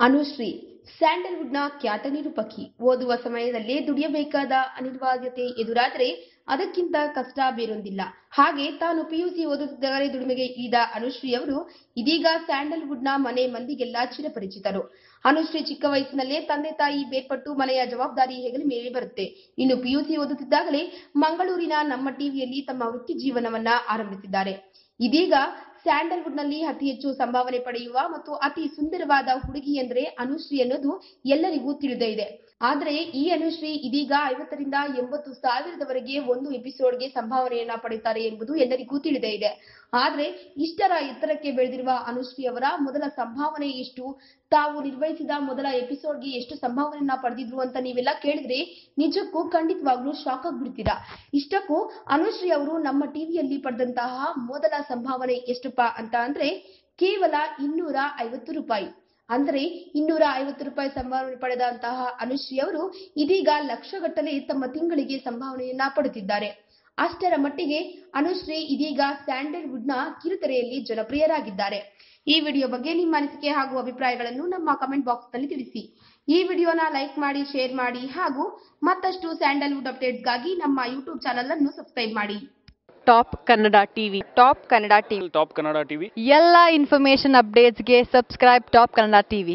ಅನುಶ್ರೀ ಸ್ಯಾಂಡಲ್ವುಡ್ನ ಖ್ಯಾತ ನಿರೂಪಕಿ. ಓದುವ ಸಮಯದಲ್ಲೇ ದುಡಿಯಬೇಕಾದ ಅನಿವಾರ್ಯತೆ ಎದುರಾದರೆ ಅದಕ್ಕಿಂತ ಕಷ್ಟ ಬೇರೊಂದಿಲ್ಲ. ಹಾಗೆ ತಾನು ಪಿಯುಸಿ ಓದುತ್ತಿದ್ದಾಗಲೇ ದುಡಿಮೆಗೆ ಇಳಿದ ಅನುಶ್ರೀ ಅವರು ಇದೀಗ ಸ್ಯಾಂಡಲ್ವುಡ್ನ ಮನೆ ಮಂದಿಗೆಲ್ಲ ಚಿರಪರಿಚಿತರು. ಅನುಶ್ರೀ ಚಿಕ್ಕ ವಯಸ್ಸಿನಲ್ಲೇ ತಂದೆ ತಾಯಿ ಬೇರ್ಪಟ್ಟು ಮನೆಯ ಜವಾಬ್ದಾರಿ ಹೆಗಲ ಮೇಲೆ ಬರುತ್ತೆ. ಇನ್ನು ಪಿಯುಸಿ ಓದುತ್ತಿದ್ದಾಗಲೇ ಮಂಗಳೂರಿನ ನಮ್ಮ ಟಿವಿಯಲ್ಲಿ ತಮ್ಮ ವೃತ್ತಿ ಜೀವನವನ್ನ ಆರಂಭಿಸಿದ್ದಾರೆ. ಇದೀಗ ಸ್ಯಾಂಡಲ್ವುಡ್ನಲ್ಲಿ ಅತಿ ಹೆಚ್ಚು ಸಂಭಾವನೆ ಪಡೆಯುವ ಮತ್ತು ಅತಿ ಸುಂದರವಾದ ಹುಡುಗಿ ಎಂದರೆ ಅನುಶ್ರೀ ಅನ್ನೋದು ಎಲ್ಲರಿಗೂ ತಿಳಿದೇ ಇದೆ. ಆದರೆ ಈ ಅನುಶ್ರೀ ಇದೀಗ 50ರಿಂದ 80 ಸಾವಿರದವರೆಗೆ ಒಂದು ಎಪಿಸೋಡ್ಗೆ ಸಂಭಾವನೆಯನ್ನ ಪಡೆಯುತ್ತಾರೆ ಎಂಬುದು ಎಲ್ಲರಿಗೂ ತಿಳಿದೇ ಇದೆ. ಆದರೆ ಇಷ್ಟರ ಎತ್ತರಕ್ಕೆ ಬೆಳೆದಿರುವ ಅನುಶ್ರೀ ಅವರ ಮೊದಲ ಸಂಭಾವನೆ ಎಷ್ಟು, ತಾವು ನಿರ್ವಹಿಸಿದ ಮೊದಲ ಎಪಿಸೋಡ್ಗೆ ಎಷ್ಟು ಸಂಭಾವನೆಯನ್ನ ಪಡೆದಿದ್ರು ಅಂತ ನೀವೆಲ್ಲ ಕೇಳಿದ್ರೆ ನಿಜಕ್ಕೂ ಖಂಡಿತವಾಗ್ಲೂ ಶಾಕ್ ಆಗ್ಬಿಡ್ತೀರಾ. ಇಷ್ಟಕ್ಕೂ ಅನುಶ್ರೀ ಅವರು ನಮ್ಮ ಟಿವಿಯಲ್ಲಿ ಪಡೆದಂತಹ ಮೊದಲ ಸಂಭಾವನೆ ಎಷ್ಟಪ್ಪ ಅಂತ ಅಂದ್ರೆ ಕೇವಲ 250 ರೂಪಾಯಿ. ಅಂದರೆ 250 ರೂಪಾಯಿ ಸಂಭಾವನೆ ಪಡೆದಂತಹ ಅನುಶ್ರೀ ಅವರು ಇದೀಗ ಲಕ್ಷಗಟ್ಟಲೆ ತಮ್ಮ ತಿಂಗಳಿಗೆ ಸಂಭಾವನೆಯನ್ನ ಪಡೆದಿದ್ದಾರೆ. ಅಷ್ಟರ ಮಟ್ಟಿಗೆ ಅನುಶ್ರೀ ಇದೀಗ ಸ್ಯಾಂಡಲ್ವುಡ್ನ ಕಿರುತೆರೆಯಲ್ಲಿ ಜನಪ್ರಿಯರಾಗಿದ್ದಾರೆ. ಈ ವಿಡಿಯೋ ಬಗ್ಗೆ ನಿಮ್ಮ ಅನಿಸಿಕೆ ಹಾಗೂ ಅಭಿಪ್ರಾಯಗಳನ್ನು ನಮ್ಮ ಕಮೆಂಟ್ ಬಾಕ್ಸ್ ನಲ್ಲಿ ತಿಳಿಸಿ. ಈ ವಿಡಿಯೋನ ಲೈಕ್ ಮಾಡಿ, ಶೇರ್ ಮಾಡಿ ಹಾಗೂ ಮತ್ತಷ್ಟು ಸ್ಯಾಂಡಲ್ವುಡ್ ಅಪ್ಡೇಟ್ಸ್ಗಾಗಿ ನಮ್ಮ ಯೂಟ್ಯೂಬ್ ಚಾನೆಲ್ ಅನ್ನು ಸಬ್ಸ್ಕ್ರೈಬ್ ಮಾಡಿ. ಟಾಪ್ ಕನ್ನಡ ಟಿವಿ ಎಲ್ಲ ಇನ್ಫಾರ್ಮೇಶನ್ ಅಪ್ಡೇಟ್ಸ್ಗೆ ಸಬ್ಸ್ಕ್ರೈಬ್ ಟಾಪ್ ಕನ್ನಡ ಟಿವಿ.